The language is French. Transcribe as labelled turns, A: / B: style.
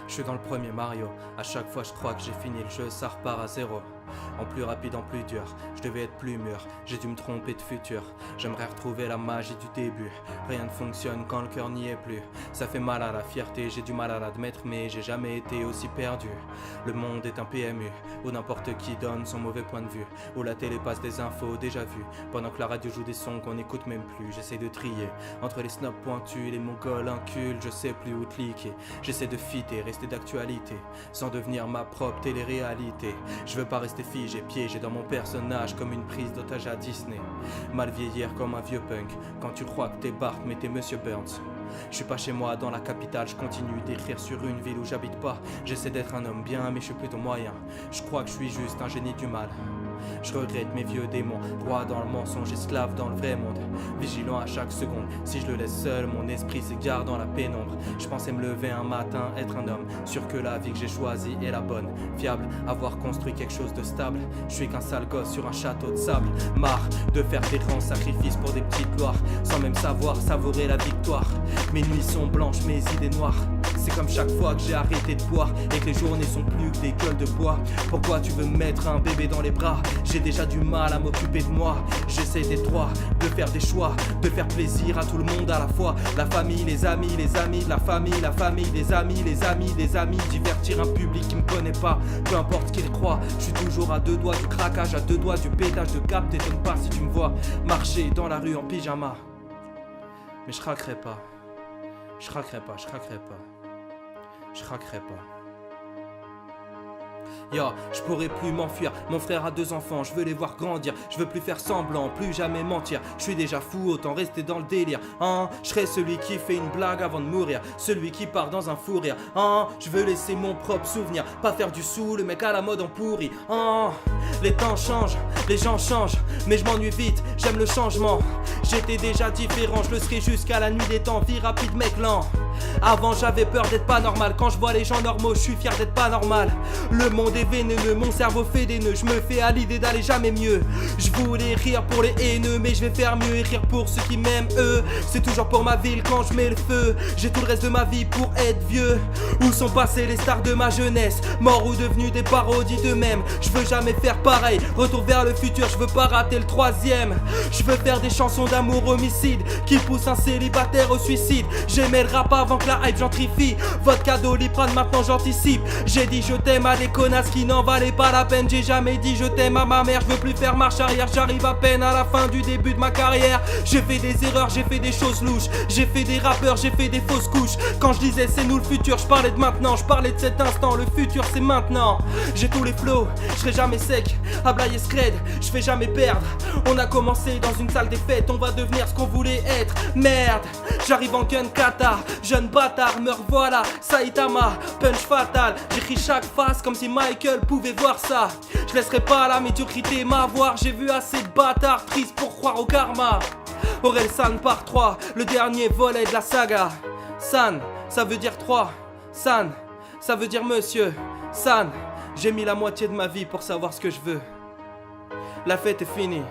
A: Je suis dans le premier Mario, à chaque fois je crois que j'ai fini le jeu, ça repart à zéro. En plus rapide, en plus dur, je devais être plus mûr, j'ai dû me tromper de futur. J'aimerais retrouver la magie du début, rien ne fonctionne quand le cœur n'y est plus. Ça fait mal à la fierté, j'ai du mal à l'admettre, mais j'ai jamais été aussi perdu. Le monde est un PMU, où n'importe qui donne son mauvais point de vue, où la télé passe des infos déjà vues, pendant que la radio joue des sons qu'on n'écoute même plus. J'essaie de trier, entre les snobs pointus, les mongols incultes, je sais plus où cliquer. J'essaie de fitter, rester d'actualité, sans devenir ma propre télé-réalité. Je veux pas rester figé, piégé dans mon personnage comme une prise d'otage à Disney. Mal vieillir comme un vieux punk, quand tu crois que t'es Bart mais t'es Monsieur Burns. Je suis pas chez moi dans la capitale, je continue d'écrire sur une ville où j'habite pas. J'essaie d'être un homme bien mais je suis plutôt moyen. Je crois que je suis juste un génie du mal. Je regrette mes vieux démons, roi dans le mensonge, esclave dans le vrai monde. Vigilant à chaque seconde, si je le laisse seul, mon esprit s'égare dans la pénombre. Je pensais me lever un matin, être un homme, sûr que la vie que j'ai choisie est la bonne. Fiable, avoir construit quelque chose de stable. Je suis qu'un sale gosse sur un château de sable. Marre de faire des grands sacrifices pour des petites gloires, sans même savoir savourer la victoire. Mes nuits sont blanches, mes idées noires. C'est comme chaque fois que j'ai arrêté de boire et que les journées sont plus que des gueules de bois. Pourquoi tu veux me mettre un bébé dans les bras? J'ai déjà du mal à m'occuper de moi. J'essaie d'être droit, de faire des choix, de faire plaisir à tout le monde à la fois. La famille, les amis, la famille, les amis, les amis. Divertir un public qui me connaît pas, peu importe ce qu'il croit. Je suis toujours à deux doigts du craquage, à deux doigts du pétage de cap. T'étonnes pas si tu me vois marcher dans la rue en pyjama. Mais je craquerai pas. Je craquerai pas, je craquerai pas. Je craquerai pas. Yo, je pourrais plus m'enfuir, mon frère a 2 enfants, je veux les voir grandir, je veux plus faire semblant, plus jamais mentir. Je suis déjà fou, autant rester dans le délire. Hein, je serai celui qui fait une blague avant de mourir, celui qui part dans un fou rire. Hein, je veux laisser mon propre souvenir, pas faire du sou, le mec à la mode en pourri. Hein, les temps changent, les gens changent, mais je m'ennuie vite, j'aime le changement. J'étais déjà différent, je le serai jusqu'à la nuit des temps, vie rapide mec lent. Avant j'avais peur d'être pas normal, quand je vois les gens normaux, je suis fier d'être pas normal. Le monde est vénéneux, mon cerveau fait des nœuds, je me fais à l'idée d'aller jamais mieux. Je voulais rire pour les haineux, mais je vais faire mieux et rire pour ceux qui m'aiment eux. C'est toujours pour ma ville quand je mets le feu, j'ai tout le reste de ma vie pour être vieux. Où sont passés les stars de ma jeunesse, morts ou devenus des parodies d'eux-mêmes. Je veux jamais faire pareil, retour vers le futur, je veux pas rater le 3e. Je veux faire des chansons d'amour homicide qui poussent un célibataire au suicide. J'aimais le rap avant que la hype gentrifie. Vodka Doliprane maintenant j'anticipe. J'ai dit je t'aime à des connasses qui n'en valaient pas la peine. J'ai jamais dit je t'aime à ma mère. Je veux plus faire marche arrière, j'arrive à peine à la fin du début de ma carrière. J'ai fait des erreurs, j'ai fait des choses louches. J'ai fait des rappeurs, j'ai fait des fausses couches. Quand je disais c'est nous le futur, je parlais de maintenant, je parlais de cet instant. Le futur c'est maintenant. J'ai tous les flows, je serai jamais sec. Ablaye scred, je fais jamais perdre. On a commencé dans une salle des fêtes, on va devenir ce qu'on voulait être. Merde, j'arrive en gun kata. Jeune bâtard, me revoilà, Saitama, punch fatal. J'écris chaque phrase comme si Michael pouvait voir ça. Je laisserai pas la médiocrité m'avoir. J'ai vu assez de bâtards tristes pour croire au karma. Aurel San par 3, le dernier volet de la saga. San, ça veut dire 3. San, ça veut dire monsieur. San, j'ai mis la moitié de ma vie pour savoir ce que je veux. La fête est finie.